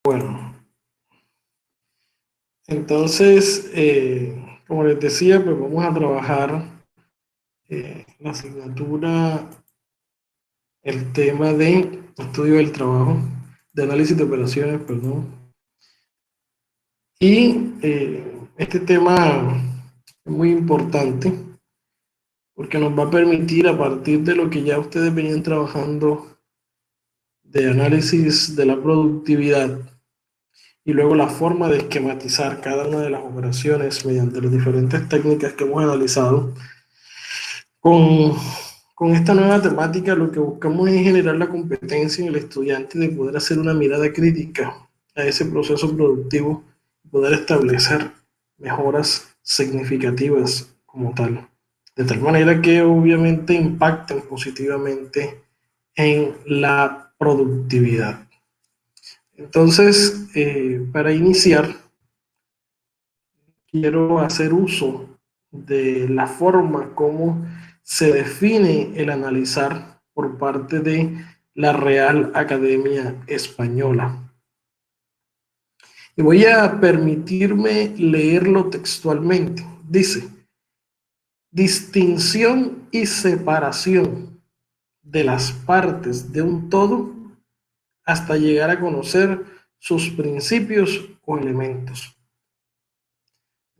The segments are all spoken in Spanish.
Bueno, entonces, como les decía, pues vamos a trabajar la asignatura, el tema de estudio del trabajo, de análisis de operaciones, perdón. Y este tema es muy importante porque nos va a permitir, a partir de lo que ya ustedes venían trabajando de análisis de la productividad y luego la forma de esquematizar cada una de las operaciones mediante las diferentes técnicas que hemos analizado. Con, con esta nueva temática lo que buscamos es generar la competencia en el estudiante de poder hacer una mirada crítica a ese proceso productivo y poder establecer mejoras significativas como tal, de tal manera que obviamente impacten positivamente en la productividad. Entonces, para iniciar, quiero hacer uso de la forma como se define el analizar por parte de la Real Academia Española. Y voy a permitirme leerlo textualmente. Dice, distinción y separación de las partes de un todo hasta llegar a conocer sus principios o elementos.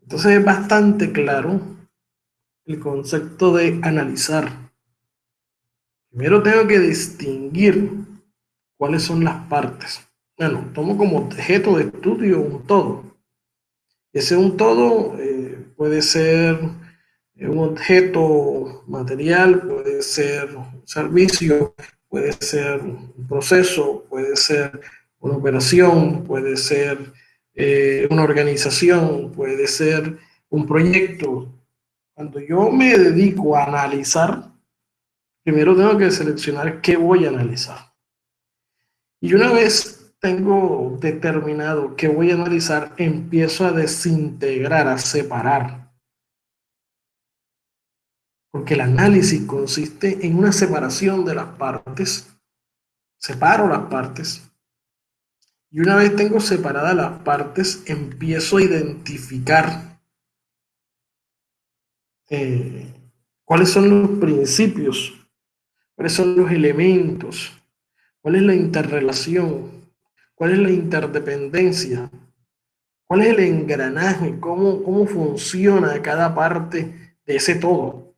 Entonces es bastante claro el concepto de analizar. Primero tengo que distinguir cuáles son las partes. Bueno, tomo como objeto de estudio un todo. Ese un todo puede ser un objeto material, puede ser un servicio, puede ser un proceso, puede ser una operación, puede ser una organización, puede ser un proyecto. Cuando yo me dedico a analizar, primero tengo que seleccionar qué voy a analizar. Y una vez tengo determinado qué voy a analizar, empiezo a desintegrar, a separar. Porque el análisis consiste en una separación de las partes. Separo las partes. Y una vez tengo separadas las partes, empiezo a identificar eh, cuáles son los principios, cuáles son los elementos, cuál es la interrelación, cuál es la interdependencia, cuál es el engranaje, cómo funciona cada parte de ese todo,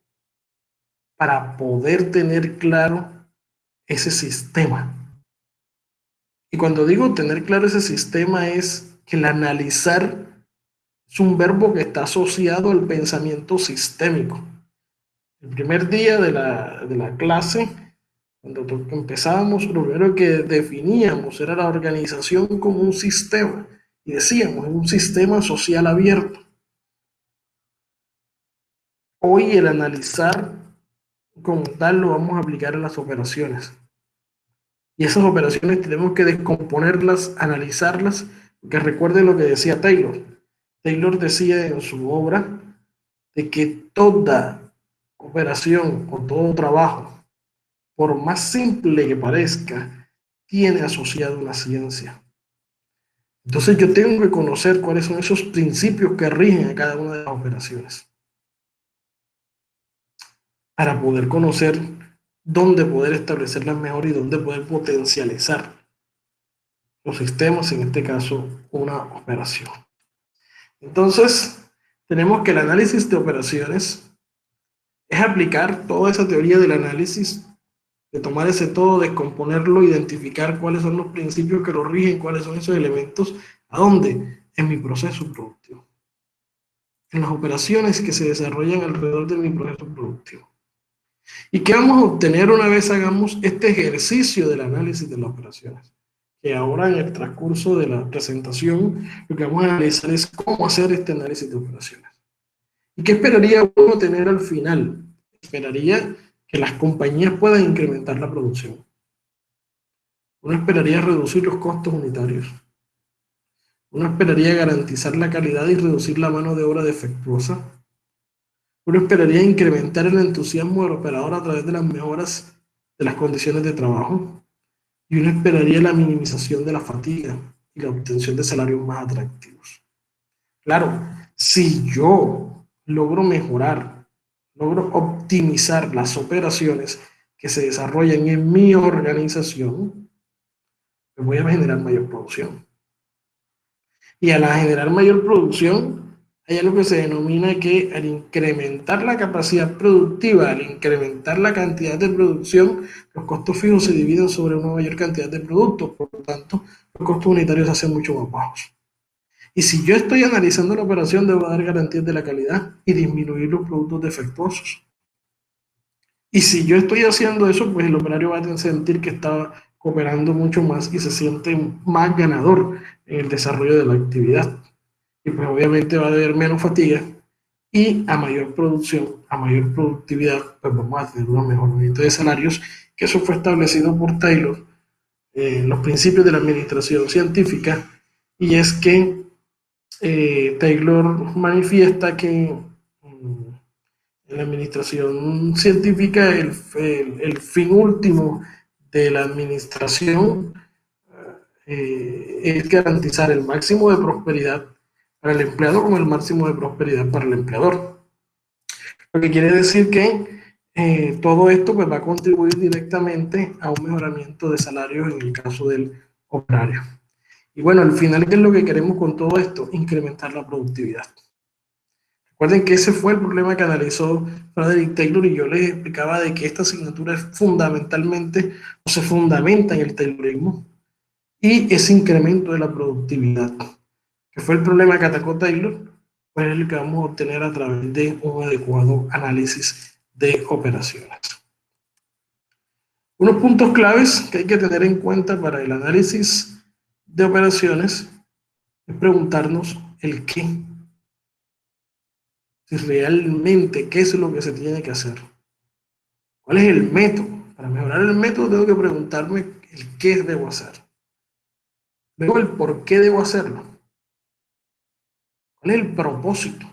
para poder tener claro ese sistema. Y cuando digo tener claro ese sistema es que el analizar es un verbo que está asociado al pensamiento sistémico. El primer día de la clase, cuando empezábamos, lo primero que definíamos era la organización como un sistema. Y decíamos, un sistema social abierto. Hoy el analizar como tal lo vamos a aplicar en las operaciones. Y esas operaciones tenemos que descomponerlas, analizarlas, porque recuerden lo que decía Taylor. Taylor decía en su obra de que toda operación o todo trabajo, por más simple que parezca, tiene asociado una ciencia. Entonces yo tengo que conocer cuáles son esos principios que rigen a cada una de las operaciones para poder conocer dónde poder establecerlas mejor y dónde poder potencializar los sistemas, en este caso una operación. Entonces, tenemos que el análisis de operaciones es aplicar toda esa teoría del análisis, de tomar ese todo, descomponerlo, identificar cuáles son los principios que lo rigen, cuáles son esos elementos, ¿a dónde? En mi proceso productivo, en las operaciones que se desarrollan alrededor de mi proceso productivo. ¿Y qué vamos a obtener una vez hagamos este ejercicio del análisis de las operaciones? Que ahora en el transcurso de la presentación lo que vamos a analizar es cómo hacer este análisis de operaciones. ¿Y qué esperaría uno tener al final? Esperaría que las compañías puedan incrementar la producción. Uno esperaría reducir los costos unitarios. Uno esperaría garantizar la calidad y reducir la mano de obra defectuosa. Uno esperaría incrementar el entusiasmo del operador a través de las mejoras de las condiciones de trabajo. Y uno esperaría la minimización de la fatiga y la obtención de salarios más atractivos. Claro, si yo logro mejorar, logro optimizar las operaciones que se desarrollan en mi organización, pues voy a generar mayor producción. Y al generar mayor producción, hay algo que se denomina que al incrementar la capacidad productiva, al incrementar la cantidad de producción, los costos fijos se dividen sobre una mayor cantidad de productos, por lo tanto, los costos unitarios se hacen mucho más bajos. Y si yo estoy analizando la operación, debo dar garantías de la calidad y disminuir los productos defectuosos. Y si yo estoy haciendo eso, pues el operario va a sentir que está cooperando mucho más y se siente más ganador en el desarrollo de la actividad. Y pues obviamente va a haber menos fatiga y a mayor producción, a mayor productividad, pues vamos a tener un mejoramiento de salarios, que eso fue establecido por Taylor en los principios de la administración científica, y es que Taylor manifiesta que en la administración científica el fin último de la administración es garantizar el máximo de prosperidad para el empleado como el máximo de prosperidad para el empleador. Lo que quiere decir que todo esto pues, va a contribuir directamente a un mejoramiento de salarios en el caso del operario. Y bueno, al final, ¿qué es lo que queremos con todo esto? Incrementar la productividad. Recuerden que ese fue el problema que analizó Frederick Taylor, y yo les explicaba de que esta asignatura es fundamentalmente, o se fundamenta en el Taylorismo y ese incremento de la productividad, que fue el problema que atacó Taylor, pues es el que vamos a obtener a través de un adecuado análisis de operaciones. Unos puntos claves que hay que tener en cuenta para el análisis de operaciones es preguntarnos el qué. Si realmente qué es lo que se tiene que hacer. ¿Cuál es el método? Para mejorar el método tengo que preguntarme el qué debo hacer. Luego el por qué debo hacerlo. ¿Cuál es el propósito?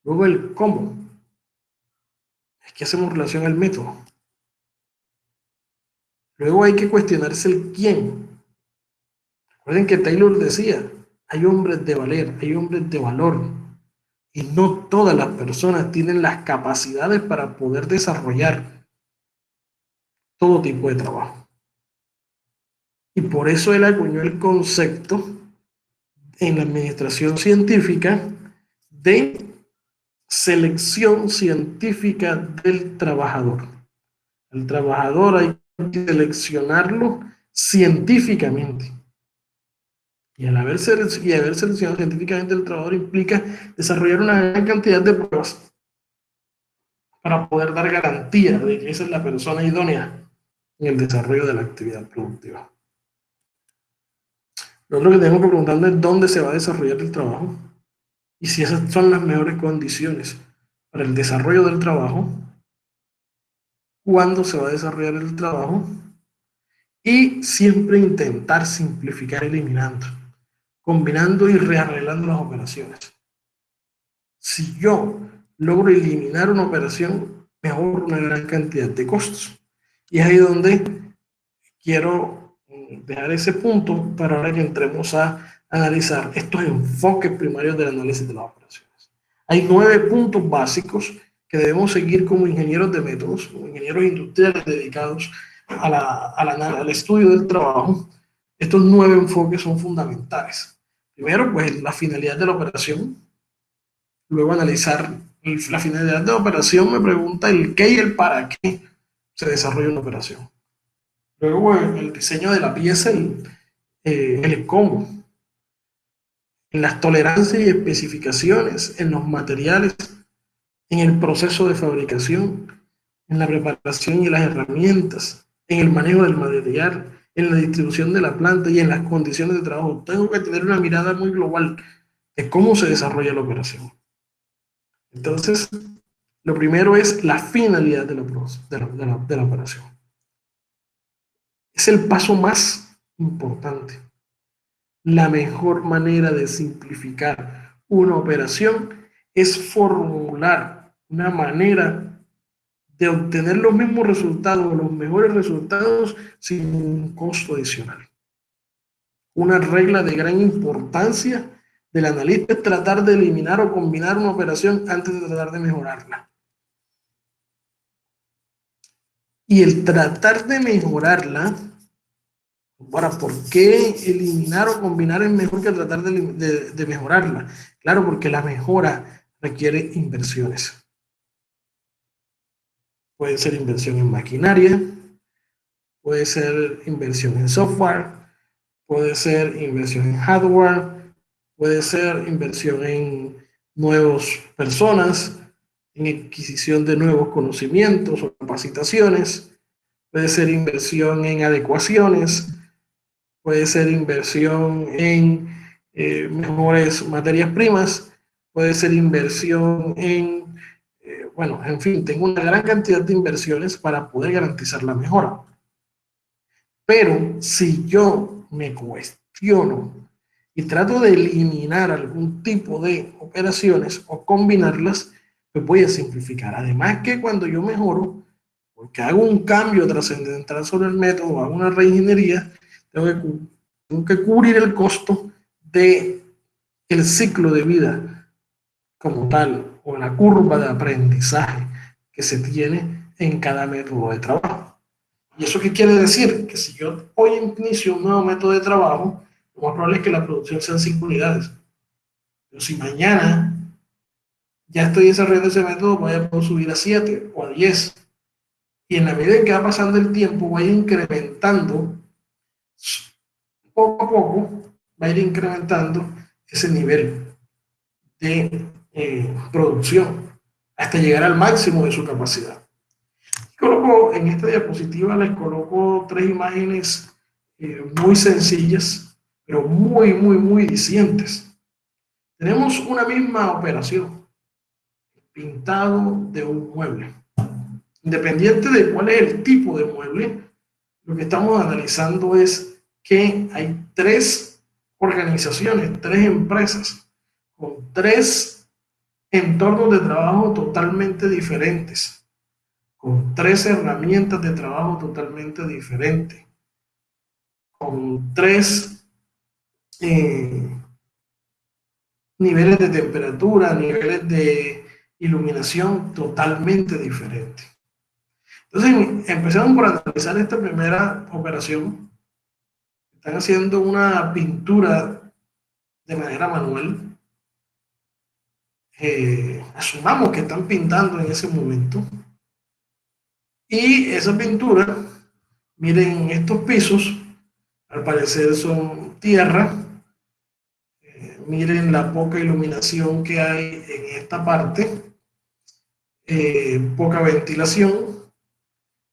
Luego el cómo. Es que hacemos relación al método. Luego hay que cuestionarse el quién. Recuerden que Taylor decía, hay hombres de valer, hay hombres de valor, y no todas las personas tienen las capacidades para poder desarrollar todo tipo de trabajo. Y por eso él acuñó el concepto en la administración científica de selección científica del trabajador. El trabajador hay que seleccionarlo científicamente. Y haber seleccionado científicamente el trabajador implica desarrollar una gran cantidad de pruebas para poder dar garantía de que esa es la persona idónea en el desarrollo de la actividad productiva. Lo otro que tengo que preguntarnos es dónde se va a desarrollar el trabajo y si esas son las mejores condiciones para el desarrollo del trabajo, cuándo se va a desarrollar el trabajo, y siempre intentar simplificar eliminando, combinando y rearreglando las operaciones. Si yo logro eliminar una operación, me ahorro una gran cantidad de costos. Y es ahí donde quiero dejar ese punto para ahora que entremos a analizar estos enfoques primarios del análisis de las operaciones. Hay 9 puntos básicos que debemos seguir como ingenieros de métodos, como ingenieros industriales dedicados al estudio del trabajo. Estos 9 enfoques son fundamentales. Primero, pues la finalidad de la operación. Luego analizar la finalidad de la operación, me pregunta el qué y el para qué se desarrolla una operación. Luego el diseño de la pieza, el cómo, en las tolerancias y especificaciones, en los materiales, en el proceso de fabricación, en la preparación y las herramientas, en el manejo del material, en la distribución de la planta y en las condiciones de trabajo. Tengo que tener una mirada muy global de cómo se desarrolla la operación. Entonces, lo primero es la finalidad de la operación. Es el paso más importante. La mejor manera de simplificar una operación es formular una manera de obtener los mismos resultados o los mejores resultados sin un costo adicional. Una regla de gran importancia del analista es tratar de eliminar o combinar una operación antes de tratar de mejorarla. Y el tratar de mejorarla, ahora, ¿por qué eliminar o combinar es mejor que tratar de mejorarla? Claro, porque la mejora requiere inversiones. Puede ser inversión en maquinaria, puede ser inversión en software, puede ser inversión en hardware, puede ser inversión en nuevas personas, en adquisición de nuevos conocimientos o capacitaciones, puede ser inversión en adecuaciones, puede ser inversión en mejores materias primas, puede ser inversión en, bueno, en fin, tengo una gran cantidad de inversiones para poder garantizar la mejora. Pero si yo me cuestiono y trato de eliminar algún tipo de operaciones o combinarlas, pues voy a simplificar. Además que cuando yo mejoro, porque hago un cambio trascendental sobre el método, hago una reingeniería, tengo que cubrir el costo del ciclo de vida como tal, o la curva de aprendizaje que se tiene en cada método de trabajo. ¿Y eso qué quiere decir? Que si yo hoy inicio un nuevo método de trabajo, lo más probable es que la producción sean 5 unidades. Pero si mañana ya estoy desarrollando ese método, voy a poder subir a 7 o a 10. Y en la medida en que va pasando el tiempo, voy incrementando, poco a poco, va a ir incrementando ese nivel de producción hasta llegar al máximo de su capacidad. Coloco en esta diapositiva, les coloco 3 imágenes muy sencillas, pero muy dicientes. Tenemos una misma operación, pintado de un mueble. Independiente de cuál es el tipo de mueble, lo que estamos analizando es que hay 3 organizaciones, 3 empresas, con 3 entornos de trabajo totalmente diferentes, con 3 herramientas de trabajo totalmente diferentes, con 3 niveles de temperatura, niveles de iluminación totalmente diferentes. Entonces, empezamos por analizar esta primera operación. Están haciendo una pintura de manera manual. Asumamos que están pintando en ese momento. Y esa pintura, miren, estos pisos, al parecer son tierra. Miren la poca iluminación que hay en esta parte, poca ventilación.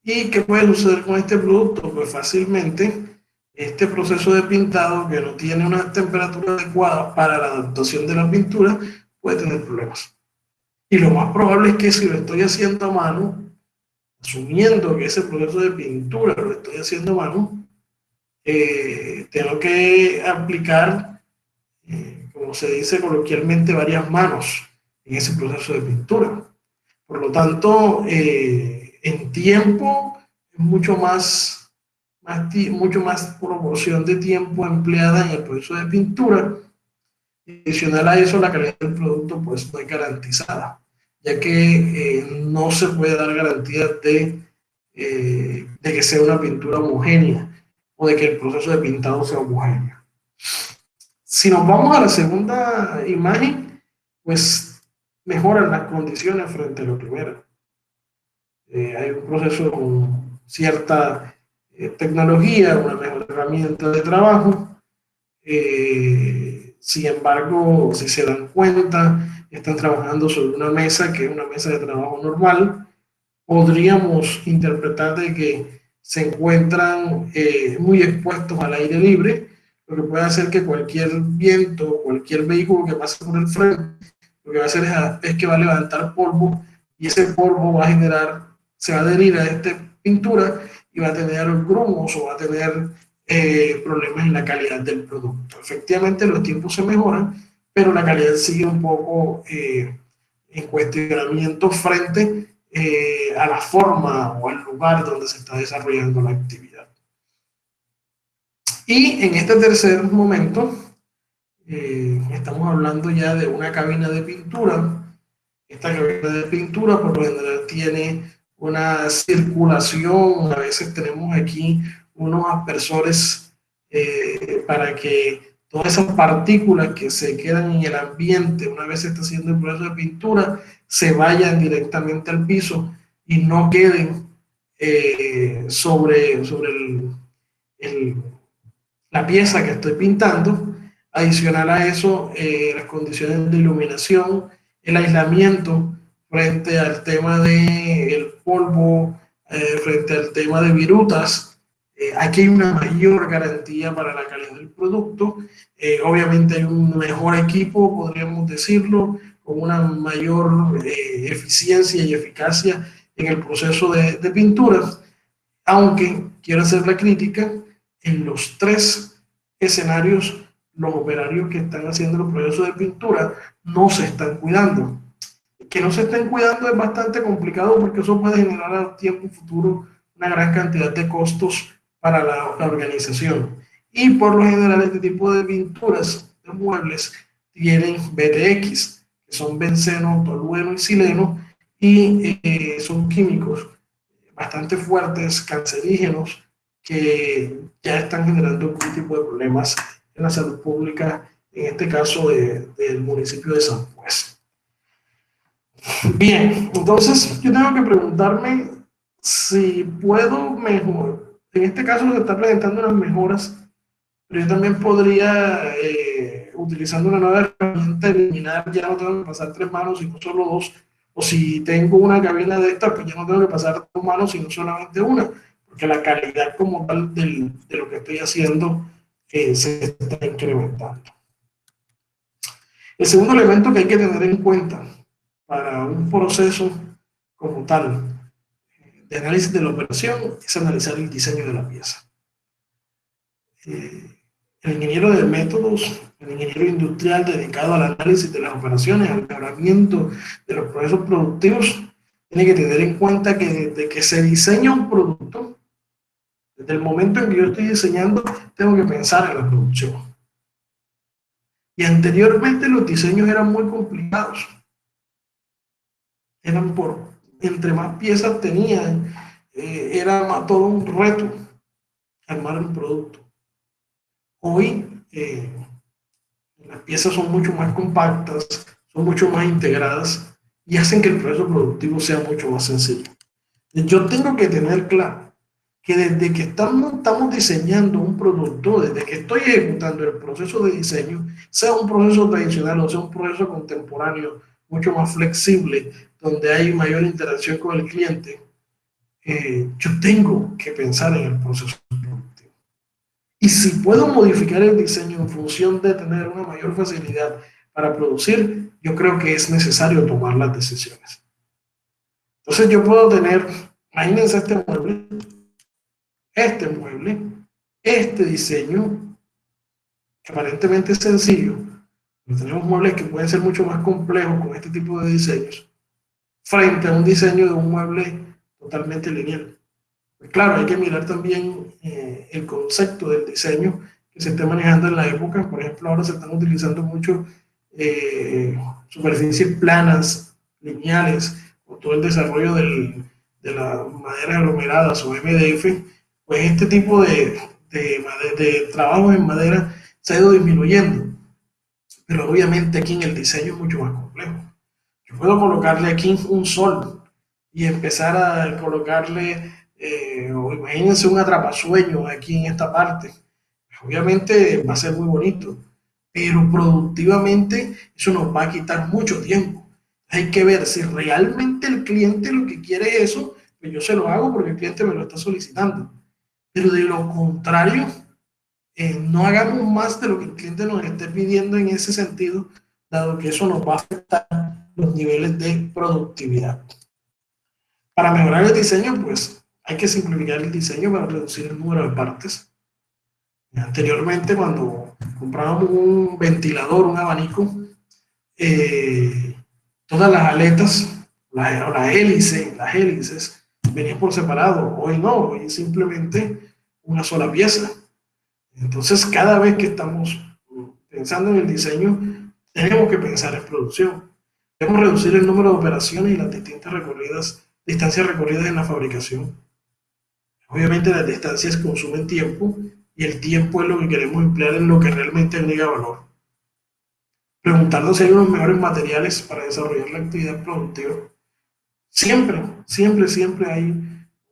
¿Y qué puede suceder con este producto? Pues fácilmente este proceso de pintado, que no tiene una temperatura adecuada para la adaptación de la pintura, puede tener problemas. Y lo más probable es que si lo estoy haciendo a mano, asumiendo que ese proceso de pintura lo estoy haciendo a mano, tengo que aplicar, como se dice coloquialmente, varias manos en ese proceso de pintura. Por lo tanto, en tiempo es mucho más proporción de tiempo empleada en el proceso de pintura. Adicional a eso, la calidad del producto pues no es garantizada, ya que no se puede dar garantía de que sea una pintura homogénea o de que el proceso de pintado sea homogéneo. Si nos vamos a la segunda imagen, pues mejoran las condiciones frente a la primera. Hay un proceso con cierta tecnología, una mejor herramienta de trabajo. Sin embargo, si se dan cuenta, están trabajando sobre una mesa que es una mesa de trabajo normal. Podríamos interpretar de que se encuentran muy expuestos al aire libre, lo que puede hacer que cualquier viento, cualquier vehículo que pase por el frente, lo que va a hacer es que va a levantar polvo y ese polvo va a generar, se va a adherir a esta pintura y va a tener grumos o va a tener problemas en la calidad del producto. Efectivamente, los tiempos se mejoran, pero la calidad sigue un poco en cuestionamiento frente a la forma o al lugar donde se está desarrollando la actividad. Y en este tercer momento, estamos hablando ya de una cabina de pintura. Esta cabina de pintura por lo general tiene una circulación, a veces tenemos aquí unos aspersores para que todas esas partículas que se quedan en el ambiente una vez se está haciendo el proceso de pintura se vayan directamente al piso y no queden sobre el, la pieza que estoy pintando. Adicional a eso, las condiciones de iluminación, el aislamiento frente al tema del polvo, frente al tema de virutas. Aquí hay una mayor garantía para la calidad del producto. Obviamente hay un mejor equipo, podríamos decirlo, con una mayor eficiencia y eficacia en el proceso de pintura. Aunque quiero hacer la crítica, en los tres escenarios, los operarios que están haciendo el proceso de pintura no se están cuidando. Que no se estén cuidando es bastante complicado porque eso puede generar a tiempo futuro una gran cantidad de costos para la organización. Y por lo general este tipo de pinturas de muebles tienen BTX, que son benceno, tolueno y sileno, y son químicos bastante fuertes, cancerígenos, que ya están generando algún tipo de problemas en la salud pública, en este caso del municipio de San Juan. Bien, entonces yo tengo que preguntarme si puedo mejor. En este caso se está presentando unas mejoras, pero yo también podría, utilizando una nueva herramienta, eliminar, ya no tengo que pasar tres manos, sino solo dos. O si tengo una cabina de estas, pues ya no tengo que pasar dos manos, sino solamente una, porque la calidad como tal de lo que estoy haciendo se está incrementando. El segundo elemento que hay que tener en cuenta para un proceso como tal de análisis de la operación es analizar el diseño de la pieza. El ingeniero de métodos, el ingeniero industrial dedicado al análisis de las operaciones, al mejoramiento de los procesos productivos, tiene que tener en cuenta que desde que se diseña un producto, desde el momento en que yo estoy diseñando, tengo que pensar en la producción. Y anteriormente los diseños eran muy complicados. Eran entre más piezas tenían, era todo un reto armar un producto. Hoy las piezas son mucho más compactas, son mucho más integradas y hacen que el proceso productivo sea mucho más sencillo. Yo tengo que tener claro que desde que estamos diseñando un producto, desde que estoy ejecutando el proceso de diseño, sea un proceso tradicional o sea un proceso contemporáneo, mucho más flexible, donde hay mayor interacción con el cliente, yo tengo que pensar en el proceso productivo. Y si puedo modificar el diseño en función de tener una mayor facilidad para producir, yo creo que es necesario tomar las decisiones. Entonces yo puedo tener, imagínense este diseño, que aparentemente es sencillo, pero tenemos muebles que pueden ser mucho más complejos con este tipo de diseños, frente a un diseño de un mueble totalmente lineal. Pues claro, hay que mirar también el concepto del diseño que se esté manejando en la época. Por ejemplo, ahora se están utilizando mucho superficies planas, lineales, con todo el desarrollo de las maderas aglomeradas o MDF. Pues este tipo de trabajos en madera se ha ido disminuyendo, pero obviamente aquí en el diseño es mucho más complejo. Yo puedo colocarle aquí un sol y empezar a colocarle, o imagínense un atrapasueño aquí en esta parte. Obviamente va a ser muy bonito, pero productivamente eso nos va a quitar mucho tiempo. Hay que ver si realmente el cliente lo que quiere es eso, pues yo se lo hago porque el cliente me lo está solicitando. Pero de lo contrario, no hagamos más de lo que el cliente nos esté pidiendo en ese sentido, dado que eso nos va a afectar los niveles de productividad. Para mejorar el diseño, pues hay que simplificar el diseño para reducir el número de partes. Anteriormente, cuando comprábamos un ventilador, un abanico, todas las aletas, las hélices, venían por separado. Hoy no, hoy es simplemente una sola pieza. Entonces, cada vez que estamos pensando en el diseño, tenemos que pensar en producción. Debemos reducir el número de operaciones y las distancias recorridas en la fabricación. Obviamente las distancias consumen tiempo y el tiempo es lo que queremos emplear en lo que realmente agrega valor. Preguntarnos si hay unos mejores materiales para desarrollar la actividad productiva. Siempre hay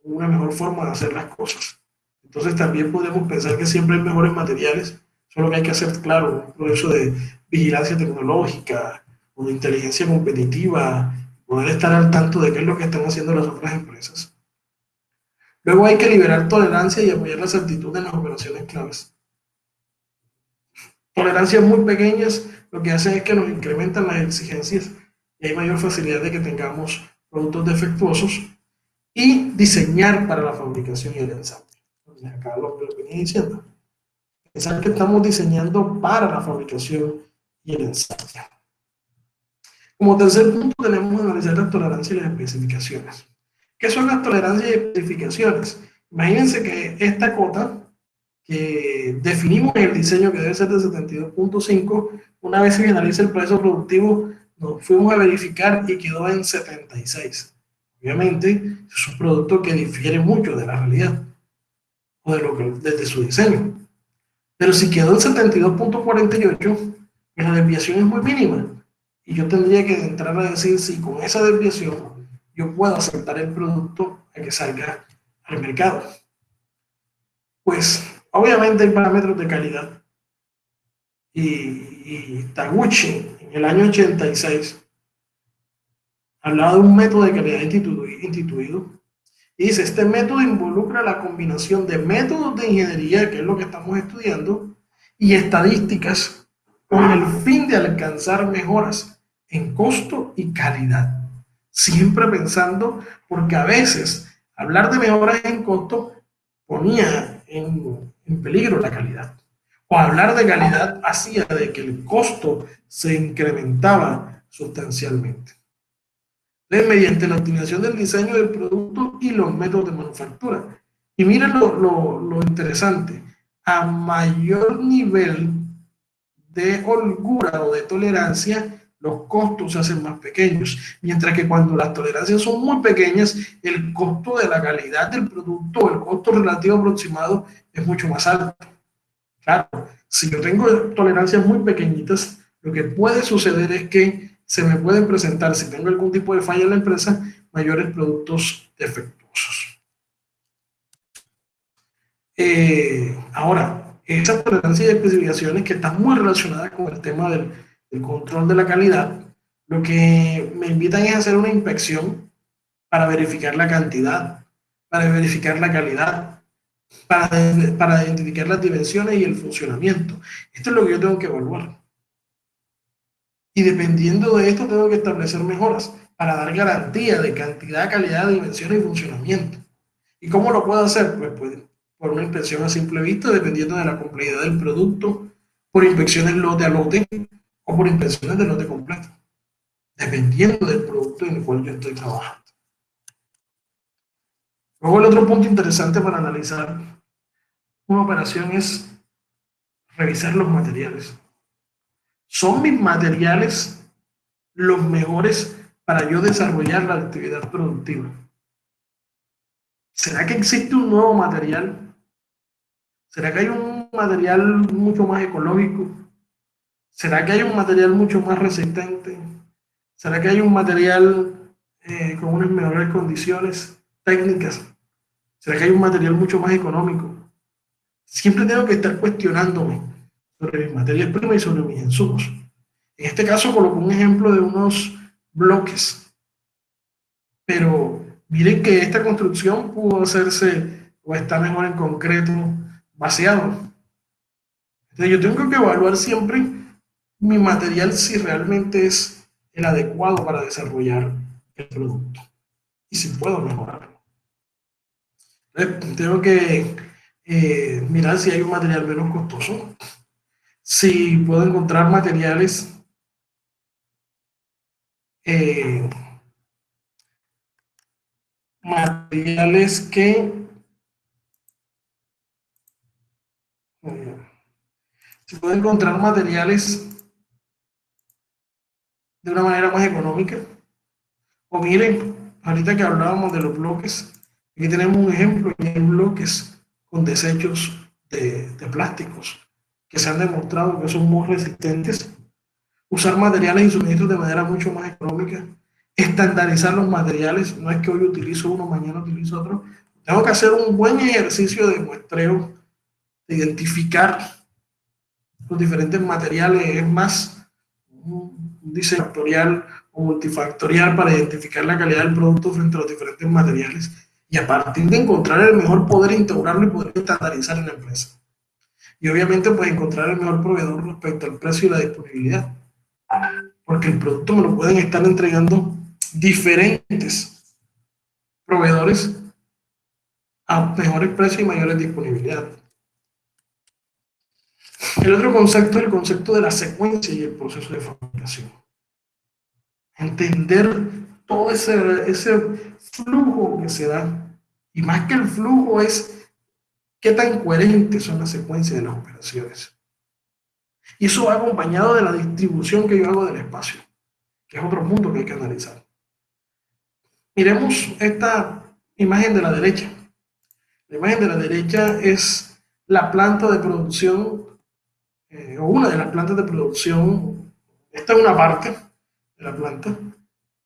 una mejor forma de hacer las cosas. Entonces también podemos pensar que siempre hay mejores materiales, solo que hay que hacer, claro, un proceso de vigilancia tecnológica o de inteligencia competitiva, poder estar al tanto de qué es lo que están haciendo las otras empresas. Luego hay que liberar tolerancia y apoyar la certitud en las operaciones claves. Tolerancias muy pequeñas lo que hacen es que nos incrementan las exigencias y hay mayor facilidad de que tengamos productos defectuosos y diseñar para la fabricación y el ensamble. Entonces, acá lo que venía diciendo. Pensar que estamos diseñando para la fabricación y el ensamble. Como tercer punto tenemos que analizar las tolerancias y las especificaciones. ¿Qué son las tolerancias y especificaciones? Imagínense que esta cota que definimos en el diseño que debe ser de 72.5, una vez se finaliza el proceso productivo, nos fuimos a verificar y quedó en 76. Obviamente, es un producto que difiere mucho de la realidad o de lo que desde su diseño. Pero si quedó en 72.48, la desviación es muy mínima. Y yo tendría que entrar a decir si con esa desviación yo puedo aceptar el producto a que salga al mercado. Pues obviamente hay parámetros de calidad. Y Taguchi, en el año 86, hablaba de un método de calidad instituido. Y dice, este método involucra la combinación de métodos de ingeniería, que es lo que estamos estudiando, y estadísticas con el fin de alcanzar mejoras en costo y calidad. Siempre pensando, porque a veces hablar de mejoras en costo ponía en peligro la calidad. O hablar de calidad hacía de que el costo se incrementaba sustancialmente. Entonces, mediante la optimización del diseño del producto y los métodos de manufactura. Y miren lo interesante, a mayor nivel de holgura o de tolerancia, los costos se hacen más pequeños, mientras que cuando las tolerancias son muy pequeñas, el costo de la calidad del producto, el costo relativo aproximado es mucho más alto. Claro, si yo tengo tolerancias muy pequeñitas, lo que puede suceder es que se me pueden presentar, si tengo algún tipo de falla en la empresa, mayores productos defectuosos. Ahora, esa tolerancia y especificaciones que están muy relacionadas con el tema del control de la calidad, lo que me invitan es a hacer una inspección para verificar la cantidad, para verificar la calidad, para identificar las dimensiones y el funcionamiento. Esto es lo que yo tengo que evaluar. Y dependiendo de esto, tengo que establecer mejoras para dar garantía de cantidad, calidad, dimensiones y funcionamiento. ¿Y cómo lo puedo hacer? Pues por una inspección a simple vista, dependiendo de la complejidad del producto, por inspecciones lote a lote o por inspecciones de lote completo, dependiendo del producto en el cual yo estoy trabajando. Luego el otro punto interesante para analizar una operación es revisar los materiales. ¿Son mis materiales los mejores para yo desarrollar la actividad productiva? ¿Será que existe un nuevo material? ¿Será que hay un material mucho más ecológico? ¿Será que hay un material mucho más resistente? ¿Será que hay un material con unas mejores condiciones técnicas? ¿Será que hay un material mucho más económico? Siempre tengo que estar cuestionándome sobre mis materias primas y sobre mis insumos. En este caso coloco un ejemplo de unos bloques, pero miren que esta construcción pudo hacerse o está mejor en concreto vaciado. Entonces yo tengo que evaluar siempre mi material si realmente es el adecuado para desarrollar el producto y si puedo mejorarlo. Entonces, tengo que mirar si hay un material menos costoso, si puedo encontrar eh, materiales que se pueden encontrar materiales de una manera más económica. O miren, ahorita que hablábamos de los bloques, aquí tenemos un ejemplo, y hay bloques con desechos de plásticos que se han demostrado que son muy resistentes. Usar materiales y suministros de manera mucho más económica, estandarizar los materiales, no es que hoy utilizo uno, mañana utilizo otro. Tengo que hacer un buen ejercicio de muestreo, de identificar los diferentes materiales, es más, un diseño factorial o multifactorial para identificar la calidad del producto frente a los diferentes materiales y a partir de encontrar el mejor poder integrarlo y poder estandarizar en la empresa. Y obviamente pues encontrar el mejor proveedor respecto al precio y la disponibilidad, porque el producto me lo pueden estar entregando diferentes proveedores a mejores precios y mayores disponibilidad. El otro concepto es el concepto de la secuencia y el proceso de fabricación. Entender todo ese flujo que se da, y más que el flujo es qué tan coherentes son las secuencias de las operaciones. Y eso va acompañado de la distribución que yo hago del espacio, que es otro punto que hay que analizar. Miremos esta imagen de la derecha. La imagen de la derecha es la planta de producción, o una de las plantas de producción. Esta es una parte de la planta,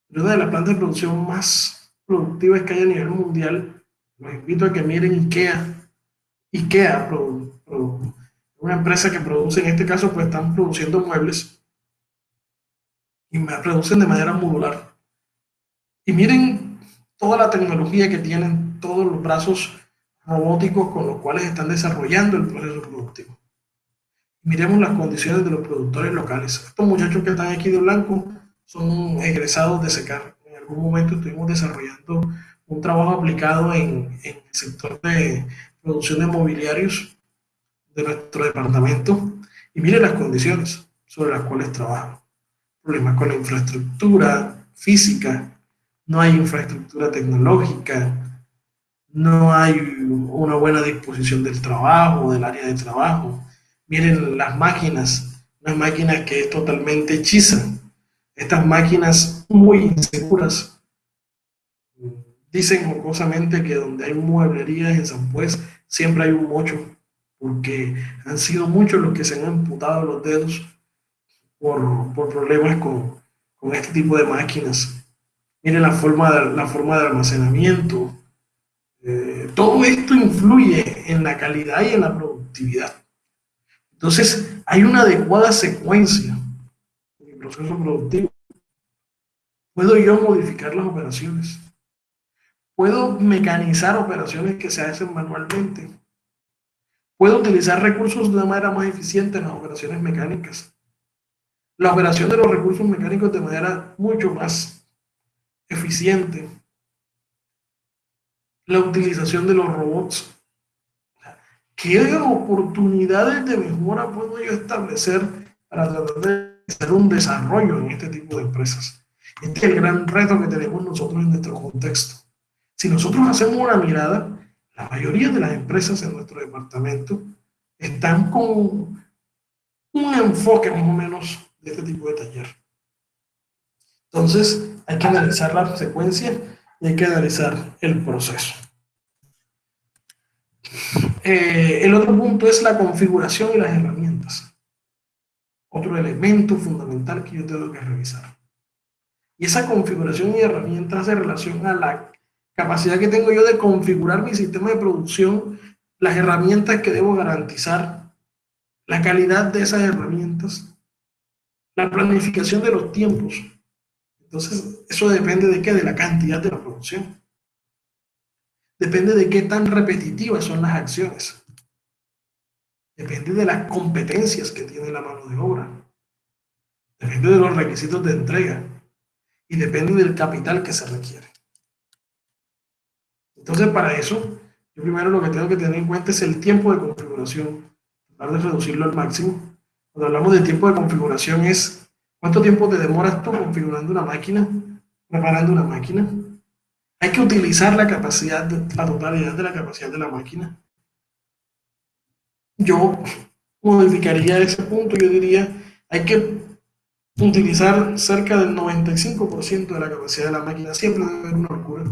una de las plantas de producción más productivas que hay a nivel mundial. Los invito a que miren IKEA. IKEA, una empresa que produce, en este caso, pues están produciendo muebles y producen de manera modular. Y miren toda la tecnología que tienen, todos los brazos robóticos con los cuales están desarrollando el proceso productivo. Miremos las condiciones de los productores locales. Estos muchachos que están aquí de blanco son egresados de SECAR. En algún momento estuvimos desarrollando un trabajo aplicado en el sector de producción de mobiliarios de nuestro departamento. Y miren las condiciones sobre las cuales trabajan. Problemas con la infraestructura física, no hay infraestructura tecnológica, no hay una buena disposición del trabajo, del área de trabajo. Miren las máquinas, unas máquinas que es totalmente hechiza. Estas máquinas muy inseguras. Dicen jocosamente que donde hay mueblerías en San Pues siempre hay un mocho, porque han sido muchos los que se han amputado los dedos por problemas con este tipo de máquinas. Miren la forma de almacenamiento. Todo esto influye en la calidad y en la productividad. Entonces, hay una adecuada secuencia en el proceso productivo. Puedo yo modificar las operaciones. Puedo mecanizar operaciones que se hacen manualmente. Puedo utilizar recursos de una manera más eficiente en las operaciones mecánicas. La operación de los recursos mecánicos de manera mucho más eficiente. La utilización de los robots. ¿Qué oportunidades de mejora puedo yo establecer para tratar de hacer un desarrollo en este tipo de empresas? Este es el gran reto que tenemos nosotros en nuestro contexto. Si nosotros hacemos una mirada, la mayoría de las empresas en nuestro departamento están con un enfoque más o menos de este tipo de taller. Entonces, hay que analizar la secuencia y hay que analizar el proceso. El otro punto es la configuración y las herramientas. Otro elemento fundamental que yo tengo que revisar. Y esa configuración y herramientas hace relación a la capacidad que tengo yo de configurar mi sistema de producción, las herramientas que debo garantizar, la calidad de esas herramientas, la planificación de los tiempos. Entonces, eso depende de qué, de la cantidad de la producción. Depende de qué tan repetitivas son las acciones. Depende de las competencias que tiene la mano de obra. Depende de los requisitos de entrega. Y depende del capital que se requiere. Entonces, para eso, yo primero lo que tengo que tener en cuenta es el tiempo de configuración, tratar de reducirlo al máximo. Cuando hablamos de tiempo de configuración es cuánto tiempo te demoras tú configurando una máquina, preparando una máquina. Hay que utilizar la capacidad, la totalidad de la capacidad de la máquina. Yo modificaría ese punto. Yo diría, hay que utilizar cerca del 95% de la capacidad de la máquina, siempre debe haber una locura.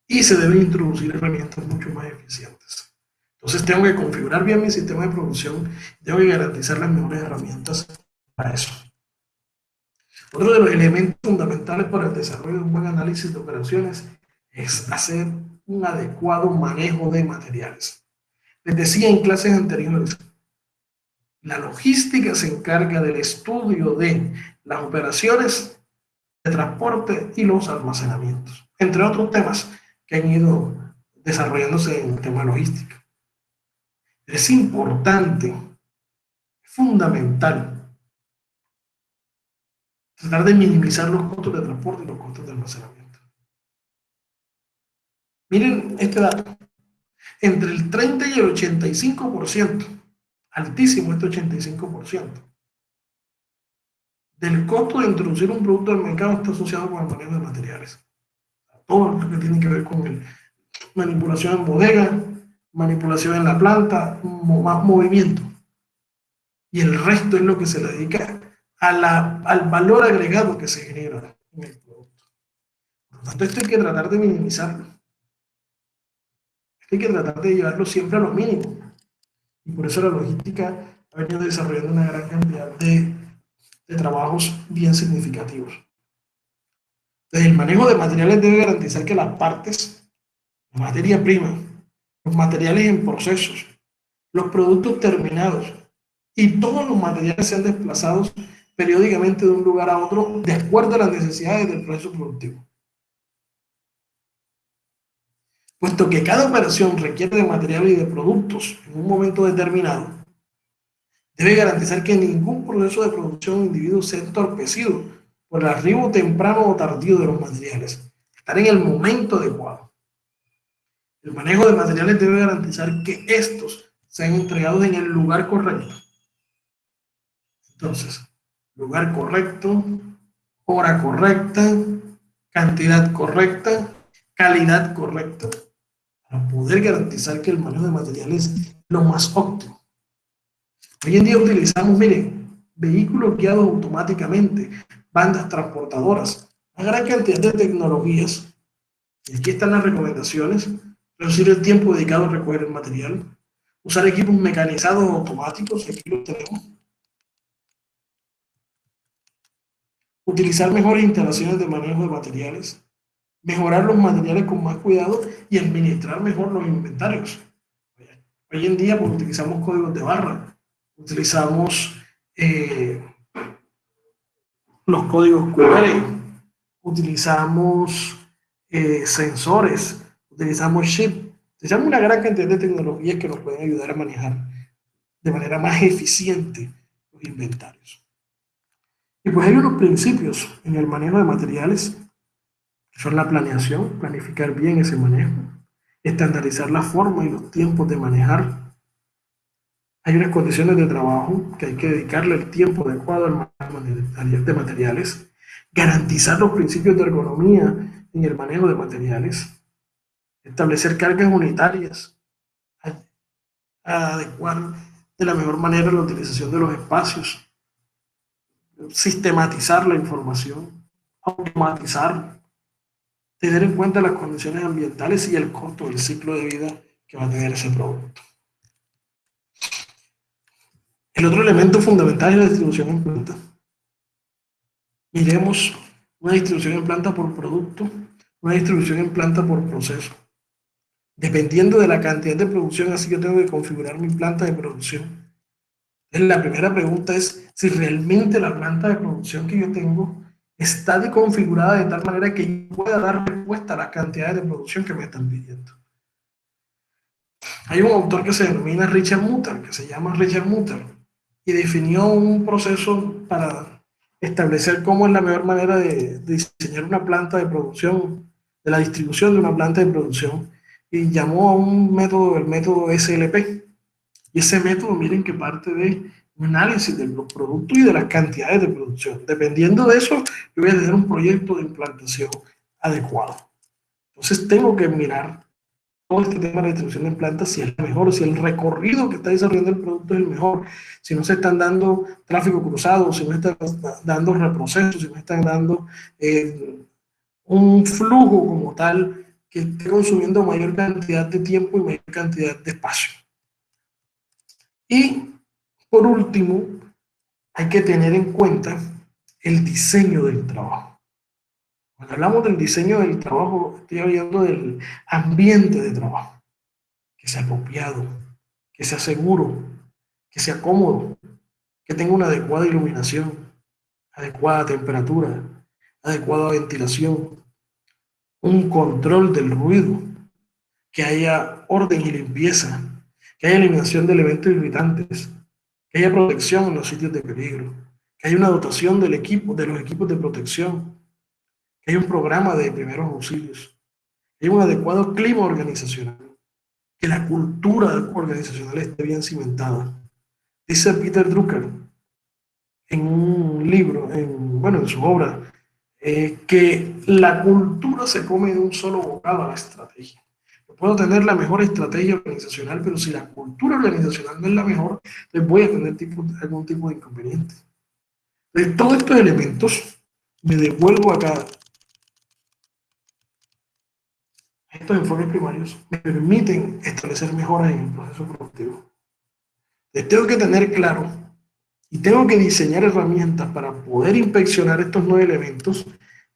Y se deben introducir herramientas mucho más eficientes. Entonces tengo que configurar bien mi sistema de producción, tengo que garantizar las mejores herramientas para eso. Otro de los elementos fundamentales para el desarrollo de un buen análisis de operaciones es hacer un adecuado manejo de materiales. Les decía en clases anteriores, la logística se encarga del estudio de las operaciones de transporte y los almacenamientos, entre otros temas que han ido desarrollándose en el tema logístico. Es importante, es fundamental, tratar de minimizar los costos de transporte y los costos de almacenamiento. Miren este dato, entre el 30 y el 85%, altísimo este 85%, del costo de introducir un producto al mercado está asociado con el manejo de materiales. Todo lo que tiene que ver con manipulación en bodega, manipulación en la planta, más movimiento. Y el resto es lo que se le dedica al valor agregado que se genera en el producto. Por lo tanto, esto hay que tratar de minimizarlo. Esto hay que tratar de llevarlo siempre a lo mínimo. Y por eso la logística ha venido desarrollando una gran cantidad de trabajos bien significativos. Entonces, el manejo de materiales debe garantizar que las partes, la materia prima, los materiales en procesos, los productos terminados y todos los materiales sean desplazados periódicamente de un lugar a otro de acuerdo a las necesidades del proceso productivo. Puesto que cada operación requiere de materiales y de productos en un momento determinado, debe garantizar que ningún proceso de producción o individuo sea entorpecido por el arribo temprano o tardío de los materiales. Estar en el momento adecuado. El manejo de materiales debe garantizar que estos sean entregados en el lugar correcto. Entonces, lugar correcto, hora correcta, cantidad correcta, calidad correcta, para poder garantizar que el manejo de materiales es lo más óptimo. Hoy en día utilizamos, miren, vehículos guiados automáticamente, bandas transportadoras, una gran cantidad de tecnologías. Y aquí están las recomendaciones: reducir el tiempo dedicado a recoger el material, usar equipos mecanizados automáticos, aquí los tenemos, utilizar mejores instalaciones de manejo de materiales, mejorar los materiales con más cuidado y administrar mejor los inventarios. Hoy en día pues, utilizamos códigos de barra, utilizamos los códigos QR, utilizamos sensores, utilizamos chip, utilizamos una gran cantidad de tecnologías que nos pueden ayudar a manejar de manera más eficiente los inventarios. Y pues hay unos principios en el manejo de materiales, que son la planeación, planificar bien ese manejo, estandarizar la forma y los tiempos de manejar. Hay unas condiciones de trabajo que hay que dedicarle el tiempo adecuado al manejo de materiales, garantizar los principios de ergonomía en el manejo de materiales, establecer cargas unitarias, adecuar de la mejor manera la utilización de los espacios, sistematizar la información, automatizar, tener en cuenta las condiciones ambientales y el costo del ciclo de vida que va a tener ese producto. El otro elemento fundamental es la distribución en planta. Miremos una distribución en planta por producto, una distribución en planta por proceso. Dependiendo de la cantidad de producción, así yo tengo que configurar mi planta de producción. Entonces, la primera pregunta es si realmente la planta de producción que yo tengo está configurada de tal manera que yo pueda dar respuesta a las cantidades de producción que me están pidiendo. Hay un autor que se denomina Richard Mutter, que se llama Richard Mutter, y definió un proceso para establecer cómo es la mejor manera de diseñar una planta de producción, de la distribución de una planta de producción, y llamó a un método, el método SLP. Y ese método, miren que parte de un análisis de los productos y de las cantidades de producción. Dependiendo de eso, yo voy a tener un proyecto de implantación adecuado. Entonces tengo que mirar todo este tema de la distribución en plantas, si es la mejor, si el recorrido que está desarrollando el producto es el mejor, si no se están dando tráfico cruzado, si no se están dando reprocesos, si no se están dando un flujo como tal que esté consumiendo mayor cantidad de tiempo y mayor cantidad de espacio. Y por último, hay que tener en cuenta el diseño del trabajo. Cuando hablamos del diseño del trabajo, estoy hablando del ambiente de trabajo, que sea apropiado, que sea seguro, que sea cómodo, que tenga una adecuada iluminación, adecuada temperatura, adecuada ventilación, un control del ruido, que haya orden y limpieza, que haya eliminación de elementos irritantes, que haya protección en los sitios de peligro, que haya una dotación del equipo, de los equipos de protección, que haya un programa de primeros auxilios, que haya un adecuado clima organizacional, que la cultura organizacional esté bien cimentada. Dice Peter Drucker en un libro, bueno, en su obra, que la cultura se come de un solo bocado a la estrategia. Puedo tener la mejor estrategia organizacional, pero si la cultura organizacional no es la mejor, pues voy a tener algún tipo de inconveniente. De todos estos elementos, me devuelvo acá. Estos enfoques primarios me permiten establecer mejoras en el proceso productivo. Les tengo que tener claro y tengo que diseñar herramientas para poder inspeccionar estos 9 elementos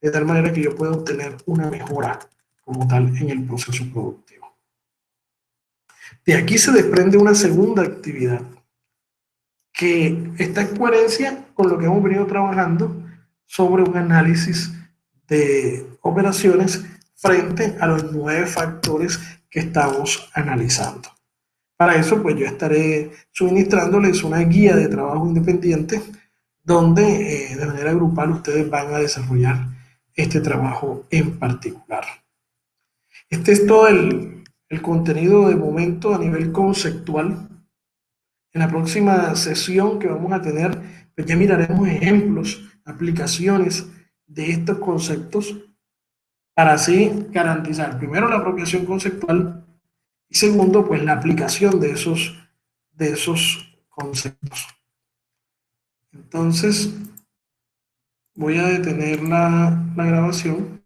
de tal manera que yo pueda obtener una mejora como tal en el proceso productivo. De aquí se desprende una segunda actividad que está en coherencia con lo que hemos venido trabajando sobre un análisis de operaciones frente a los 9 factores que estamos analizando. Para eso, pues yo estaré suministrándoles una guía de trabajo independiente donde de manera grupal ustedes van a desarrollar este trabajo en particular. Este es todo el contenido de momento a nivel conceptual. En la próxima sesión que vamos a tener, pues ya miraremos ejemplos, aplicaciones de estos conceptos para así garantizar, primero, la apropiación conceptual y segundo, pues la aplicación de esos conceptos. Entonces, voy a detener la grabación.